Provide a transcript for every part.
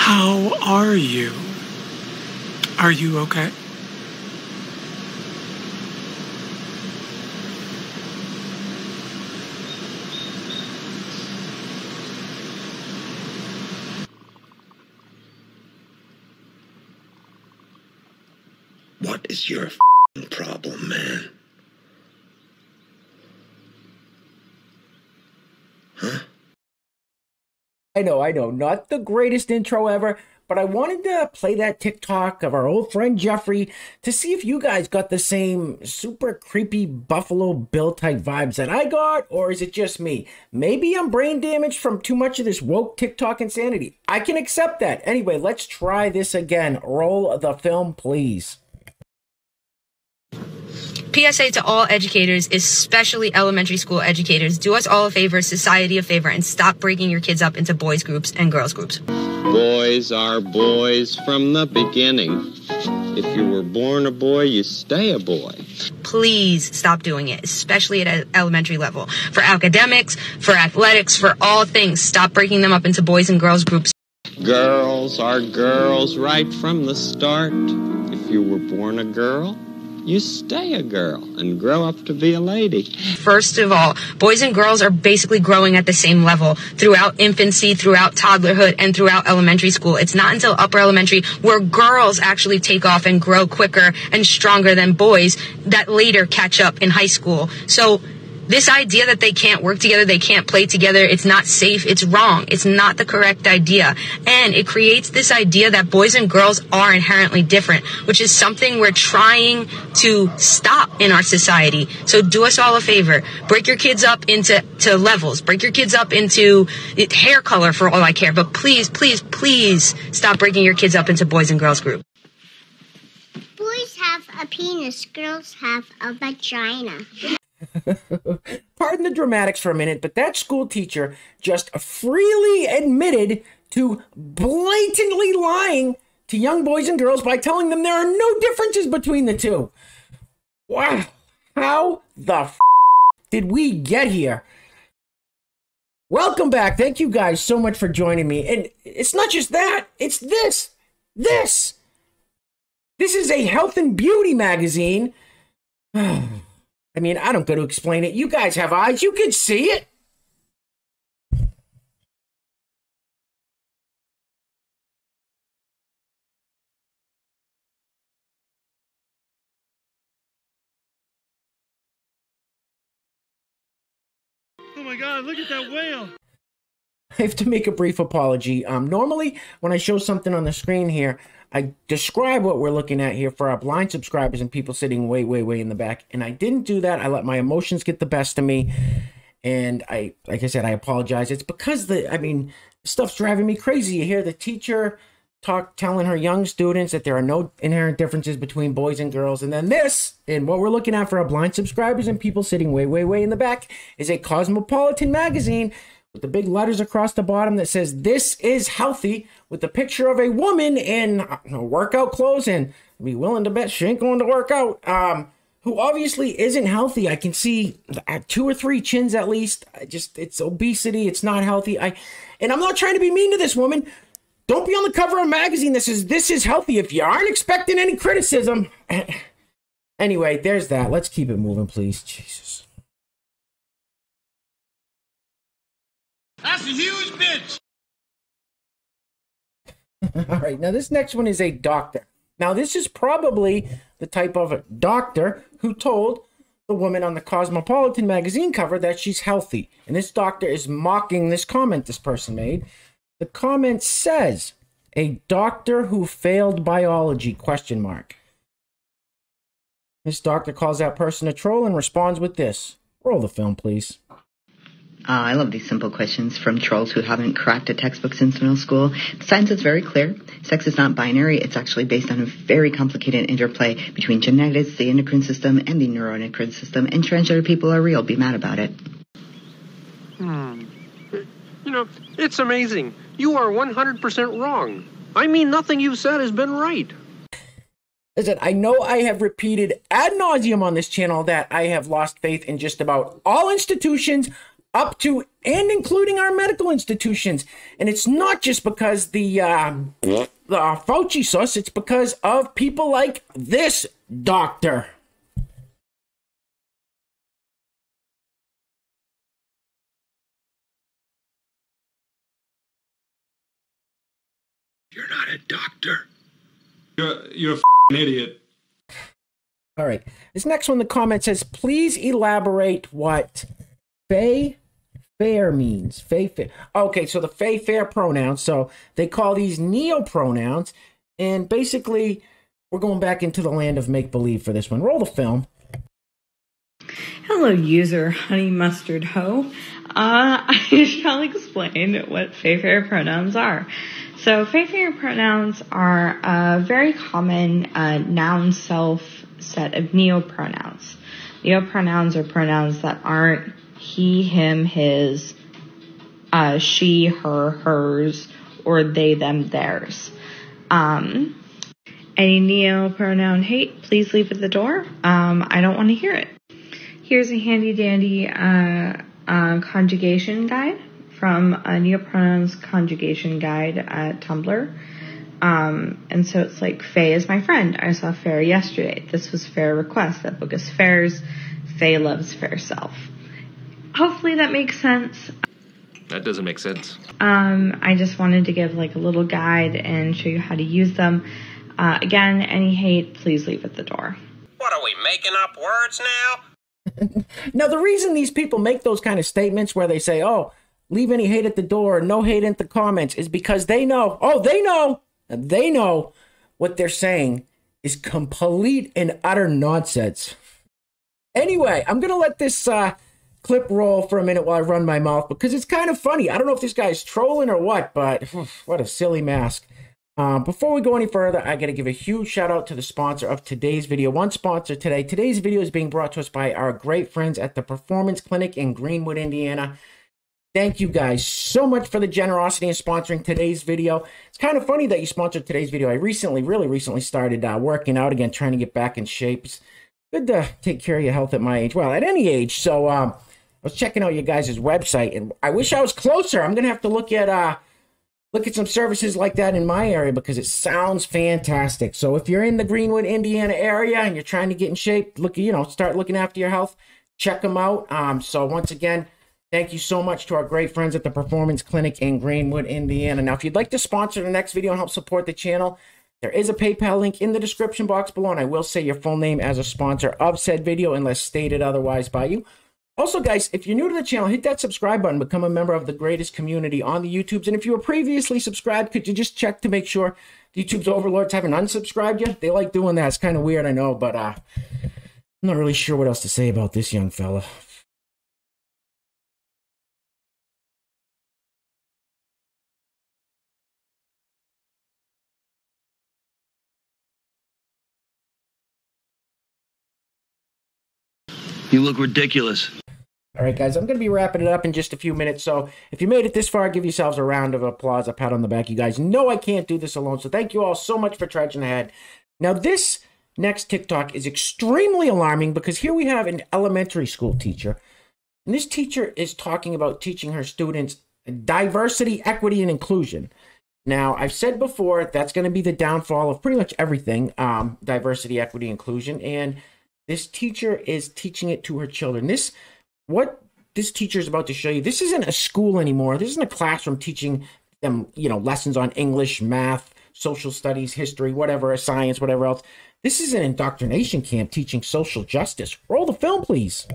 How are you? Are you okay? What is your problem, man? Huh? I know, not the greatest intro ever, but I wanted to play that TikTok of our old friend Jeffrey to see if you guys got the same super creepy Buffalo Bill type vibes that I got, or is it just me? Maybe I'm brain damaged from too much of this woke TikTok insanity. I can accept that. Anyway, let's try this again. Roll the film, please. PSA to all educators, especially elementary school educators, do us all a favor, society a favor, and stop breaking your kids up into boys groups and girls groups. Boys are boys from the beginning. If you were born a boy, you stay a boy. Please stop doing it, especially at an elementary level. For academics, for athletics, for all things, stop breaking them up into boys and girls groups. Girls are girls right from the start. If you were born a girl, you stay a girl and grow up to be a lady. First of all, boys and girls are basically growing at the same level throughout infancy, throughout toddlerhood, and throughout elementary school. It's not until upper elementary where girls actually take off and grow quicker and stronger than boys that later catch up in high school. So this idea that they can't work together, they can't play together, it's not safe, it's wrong. It's not the correct idea. And it creates this idea that boys and girls are inherently different, which is something we're trying to stop in our society. So do us all a favor. Break your kids up into levels. Break your kids up into hair color for all I care. But please, please, please stop breaking your kids up into boys and girls groups. Boys have a penis, girls have a vagina. Pardon the dramatics for a minute, but that school teacher just freely admitted to blatantly lying to young boys and girls by telling them there are no differences between the two. Wow. How the did we get here? Welcome back. Thank you guys so much for joining me. And it's not just that. It's this. This is a health and beauty magazine. I mean, I don't go to explain it. You guys have eyes. You can see it. Oh my God, look at that whale. I have to make a brief apology. Normally, when I show something on the screen here, I describe what we're looking at here for our blind subscribers and people sitting way, way, way in the back. And I didn't do that. I let my emotions get the best of me. And like I said, I apologize. It's because stuff's driving me crazy. You hear the teacher telling her young students that there are no inherent differences between boys and girls. And then this, and what we're looking at for our blind subscribers and people sitting way, way, way in the back, is a Cosmopolitan magazine with the big letters across the bottom that says, "This is healthy," with a picture of a woman in workout clothes, and be willing to bet she ain't going to work out, who obviously isn't healthy. I can see 2 or 3 chins at least. It's obesity. It's not healthy. And I'm not trying to be mean to this woman. Don't be on the cover of a magazine that says "This is healthy" if you aren't expecting any criticism. Anyway, there's that. Let's keep it moving, please. Jesus. That's a huge bitch. All right, now this next one is a doctor. Now, this is probably the type of doctor who told the woman on the Cosmopolitan magazine cover that she's healthy. And this doctor is mocking this comment this person made. The comment says, "A doctor who failed biology, question mark." This doctor calls that person a troll and responds with this. Roll the film, please. I love these simple questions from trolls who haven't cracked a textbook since middle school. The science is very clear. Sex is not binary. It's actually based on a very complicated interplay between genetics, the endocrine system, and the neuroendocrine system. And transgender people are real. Be mad about it. You know, it's amazing. You are 100% wrong. I mean, nothing you've said has been right. Listen, I know I have repeated ad nauseum on this channel that I have lost faith in just about all institutions, up to and including our medical institutions. And it's not just because the Fauci sauce, it's because of people like this doctor. You're not a doctor. You're a idiot. All right. This next one, the comment says, please elaborate what fair means. Fair. Okay, so the fair pronouns. So they call these neo-pronouns. And basically, we're going back into the land of make-believe for this one. Roll the film. Hello, user Honey Mustard Ho. I shall explain what fair pronouns are. So fair pronouns are a very common noun self set of neopronouns. Neopronouns are pronouns that aren't he, him, his, she, her, hers, or they, them, theirs. Any neopronoun hate, please leave at the door. I don't want to hear it. Here's a handy dandy conjugation guide from a neopronouns conjugation guide at Tumblr. And so it's like, Faye is my friend. I saw Fair yesterday. This was fair request. That book is Fair's. Faye loves fair self. Hopefully that makes sense. That doesn't make sense. I just wanted to give like a little guide and show you how to use them. Again, any hate, please leave at the door. What are we, making up words now? Now, the reason these people make those kind of statements where they say, oh, leave any hate at the door, no hate in the comments, is because they know, they know what they're saying is complete and utter nonsense. Anyway, I'm going to let this clip roll for a minute while I run my mouth because it's kind of funny. I don't know if this guy's trolling or what, but what a silly mask. Before we go any further, I got to give a huge shout out to the sponsor of today's video. One sponsor today. Today's video is being brought to us by our great friends at the Performance Clinic in Greenwood, Indiana. Thank you guys so much for the generosity in sponsoring today's video. It's kind of funny that you sponsored today's video. I really recently started working out again, trying to get back in shape. It's good to take care of your health at my age. Well, at any age. So I was checking out your guys' website, and I wish I was closer. I'm going to have to look at some services like that in my area because it sounds fantastic. So if you're in the Greenwood, Indiana area and you're trying to get in shape, start looking after your health, check them out. So once again, thank you so much to our great friends at the Performance Clinic in Greenwood, Indiana. Now, if you'd like to sponsor the next video and help support the channel, there is a PayPal link in the description box below, and I will say your full name as a sponsor of said video unless stated otherwise by you. Also, guys, if you're new to the channel, hit that subscribe button, become a member of the greatest community on the YouTubes. And if you were previously subscribed, could you just check to make sure YouTube's overlords haven't unsubscribed you? They like doing that. It's kind of weird, I know, but I'm not really sure what else to say about this young fella. You look ridiculous. All right, guys, I'm going to be wrapping it up in just a few minutes. So if you made it this far, give yourselves a round of applause, a pat on the back. You guys know I can't do this alone. So thank you all so much for trudging ahead. Now, this next TikTok is extremely alarming because here we have an elementary school teacher. And this teacher is talking about teaching her students diversity, equity, and inclusion. Now, I've said before, that's going to be the downfall of pretty much everything, diversity, equity, inclusion. And this teacher is teaching it to her children. What this teacher is about to show you, this isn't a school anymore. This isn't a classroom teaching them, lessons on English, math, social studies, history, whatever, science, whatever else. This is an indoctrination camp teaching social justice. Roll the film, please.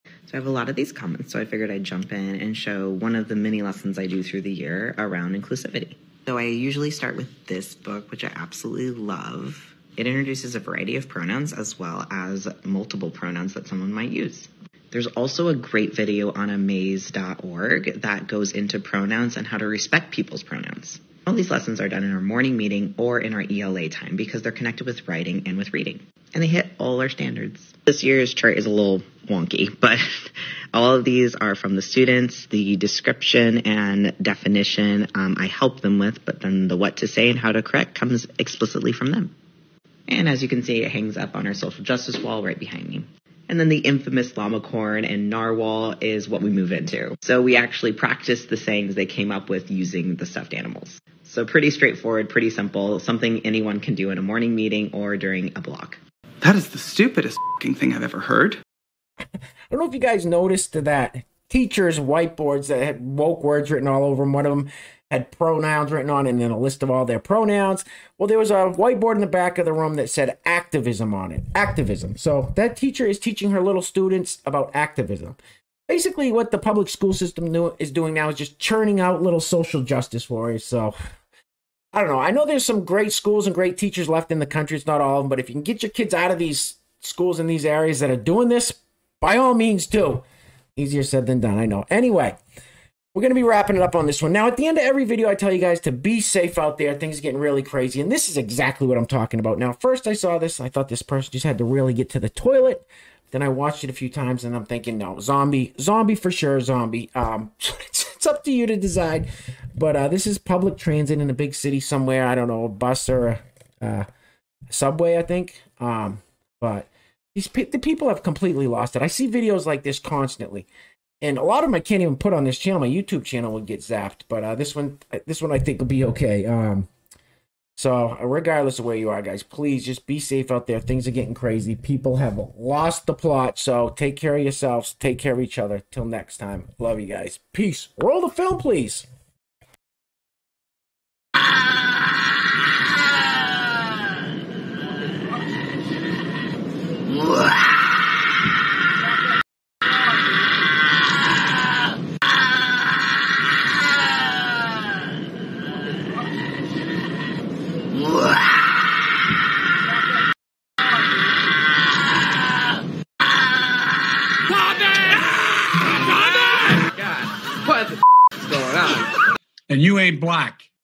So I have a lot of these comments, so I figured I'd jump in and show one of the mini lessons I do through the year around inclusivity. So I usually start with this book, which I absolutely love. It introduces a variety of pronouns as well as multiple pronouns that someone might use. There's also a great video on amaze.org that goes into pronouns and how to respect people's pronouns. All these lessons are done in our morning meeting or in our ELA time because they're connected with writing and with reading. And they hit all our standards. This year's chart is a little wonky, but all of these are from the students. The description and definition I help them with, but then the what to say and how to correct comes explicitly from them. And as you can see, it hangs up on our social justice wall right behind me. And then the infamous llama corn and narwhal is what we move into. So we actually practice the sayings they came up with using the stuffed animals. So pretty straightforward, pretty simple, something anyone can do in a morning meeting or during a block. That is the stupidest thing I've ever heard. I don't know if you guys noticed that teachers' whiteboards that had woke words written all over them. One of them had pronouns written on it and then a list of all their pronouns. Well, there was a whiteboard in the back of the room that said activism on it. Activism. So that teacher is teaching her little students about activism. Basically, what the public school system is doing now is just churning out little social justice warriors. So, I don't know. I know there's some great schools and great teachers left in the country. It's not all of them. But if you can get your kids out of these schools in these areas that are doing this, by all means do. Easier said than done, I know. Anyway, we're going to be wrapping it up on this one. Now, at the end of every video, I tell you guys to be safe out there. Things are getting really crazy. And this is exactly what I'm talking about. Now, first I saw this. I thought this person just had to really get to the toilet. Then I watched it a few times, and I'm thinking, no, zombie for sure, zombie. It's up to you to decide. But this is public transit in a big city somewhere. I don't know, a bus or a subway, I think. But the people have completely lost it. I see videos like this constantly. And a lot of them I can't even put on this channel. My YouTube channel would get zapped. But this one I think will be okay. So regardless of where you are, guys, please just be safe out there. Things are getting crazy. People have lost the plot. So take care of yourselves. Take care of each other. Till next time. Love you guys. Peace. Roll the film, please. And you ain't black.